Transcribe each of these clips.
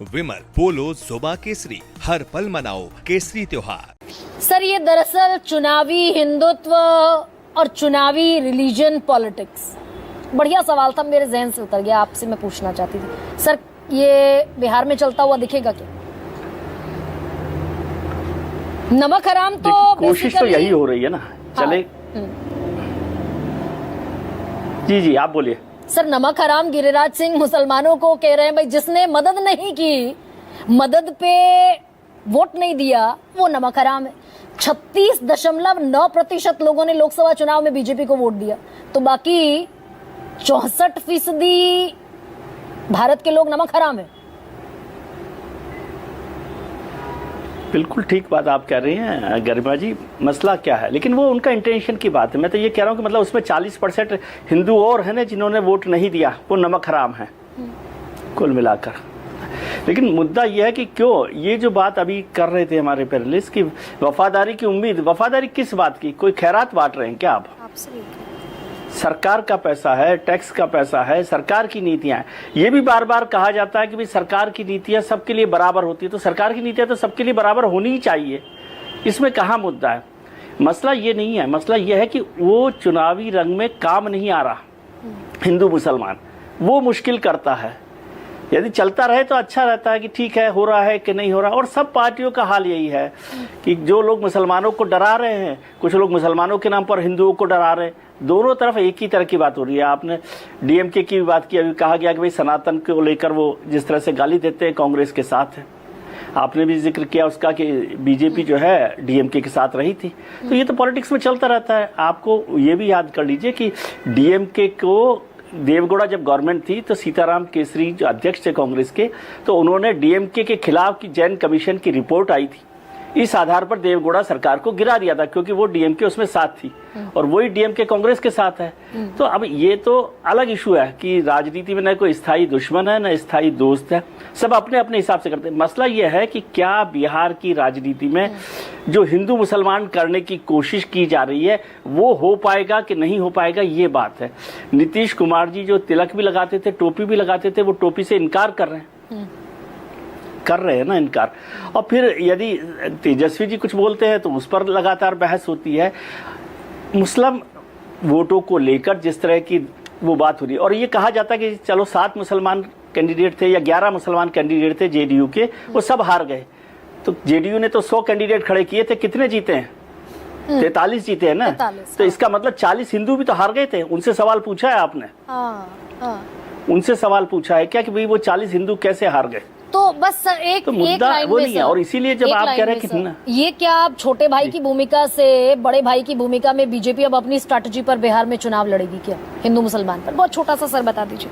विमल पोलो जुबा केसरी, हर पल मनाओ केसरी त्योहार। सर, ये दरअसल चुनावी हिंदुत्व और चुनावी रिलीजन पॉलिटिक्स, बढ़िया सवाल था, मेरे जहन से उतर गया, आपसे मैं पूछना चाहती थी। सर, ये बिहार में चलता हुआ दिखेगा क्या? नमक हराम तो कोशिश तो यही हो रही है ना। चले जी जी आप बोलिए। सर, नमक हराम गिरिराज सिंह मुसलमानों को कह रहे हैं भाई जिसने मदद नहीं की, मदद पे वोट नहीं दिया, वो नमक हराम है। 36.9% लोगों ने लोकसभा चुनाव में बीजेपी को वोट दिया, तो बाकी 64% भारत के लोग नमक हराम है। बिल्कुल ठीक बात आप कह रही हैं गरिमा जी। मसला क्या है, लेकिन वो उनका इंटेंशन की बात है। मैं तो ये कह रहा हूँ कि मतलब उसमें 40% हिंदू और है ना जिन्होंने वोट नहीं दिया, वो नमक हराम है कुल मिलाकर। लेकिन मुद्दा यह है कि क्यों ये जो बात अभी कर रहे थे हमारे पैनलिस्ट की वफादारी की उम्मीद, वफादारी किस बात की? कोई खैरात बांट रहे हैं क्या आप? सरकार का पैसा है, टैक्स का पैसा है, सरकार की नीतियां हैं। ये भी बार बार कहा जाता है कि भाई सरकार की नीतियां सबके लिए बराबर होती है, तो सरकार की नीतियां तो सबके लिए बराबर होनी ही चाहिए। इसमें कहाँ मुद्दा है? मसला ये नहीं है, मसला ये है कि वो चुनावी रंग में काम नहीं आ रहा। हिंदू मुसलमान वो मुश्किल करता है। यदि चलता रहे तो अच्छा रहता है कि ठीक है, हो रहा है कि नहीं हो रहा। और सब पार्टियों का हाल यही है कि जो लोग मुसलमानों को डरा रहे हैं, कुछ लोग मुसलमानों के नाम पर हिंदुओं को डरा रहे हैं। दोनों तरफ एक ही तरह की बात हो रही है। आपने डीएमके की भी बात की, अभी कहा गया कि भाई सनातन को लेकर वो जिस तरह से गाली देते हैं कांग्रेस के साथ है। आपने भी जिक्र किया उसका कि बीजेपी जो है डीएमके के साथ रही थी। तो ये तो पॉलिटिक्स में चलता रहता है। आपको ये भी याद कर लीजिए कि डीएमके को देवगौड़ा जब गवर्नमेंट थी तो सीताराम केसरी जो अध्यक्ष थे कांग्रेस के, तो उन्होंने डीएमके के खिलाफ की जैन कमीशन की रिपोर्ट आई थी, इस आधार पर देवगौड़ा सरकार को गिरा दिया था, क्योंकि वो डीएमके उसमें साथ थी और वही डीएमके कांग्रेस के साथ है। तो अब ये तो अलग इशू है कि राजनीति में न कोई स्थायी दुश्मन है न स्थायी दोस्त है, सब अपने अपने हिसाब से करते हैं। मसला ये है कि क्या बिहार की राजनीति में जो हिंदू मुसलमान करने की कोशिश की जा रही है वो हो पाएगा कि नहीं हो पाएगा, ये बात है। नीतीश कुमार जी जो तिलक भी लगाते थे, टोपी भी लगाते थे, वो टोपी से इनकार कर रहे हैं ना इनकार। और फिर यदि तेजस्वी जी कुछ बोलते हैं तो उस पर लगातार बहस होती है। मुस्लिम वोटों को लेकर जिस तरह की वो बात हो रही है, और ये कहा जाता है कि चलो 7 मुसलमान कैंडिडेट थे या 11 मुसलमान कैंडिडेट थे जेडीयू के, वो सब हार गए। तो जेडीयू ने तो 100 कैंडिडेट खड़े किए थे, कितने जीते हैं? 43 जीते हैं ना। तो इसका मतलब 40 हिंदू भी तो हार गए थे। उनसे सवाल पूछा है आपने? उनसे सवाल पूछा है क्या कि भाई वो 40 हिंदू कैसे हार गए? तो बस एक तो मुद्दा वो नहीं है। और इसीलिए जब आप कह रहे हैं कि ये क्या आप छोटे भाई की भूमिका से बड़े भाई की भूमिका में बीजेपी अब अपनी स्ट्रैटेजी पर बिहार में चुनाव लड़ेगी क्या हिंदू मुसलमान पर? बहुत छोटा सा सर बता दीजिए।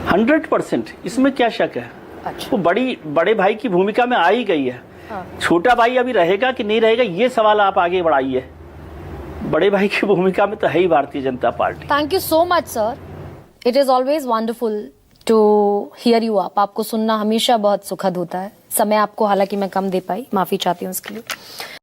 100% इसमें क्या शक है? अच्छा। वो बड़े भाई की भूमिका में आ ही गई है। छोटा भाई अभी रहेगा कि नहीं रहेगा, ये सवाल आप आगे बढ़ाइए। बड़े भाई की भूमिका में तो है ही Bharatiya Janata Party. Thank you so much sir. It is always wonderful to hear you. आपको सुनना हमेशा बहुत सुखद होता है। समय आपको हालांकि मैं कम दे पाई, माफी चाहती हूँ उसके लिए।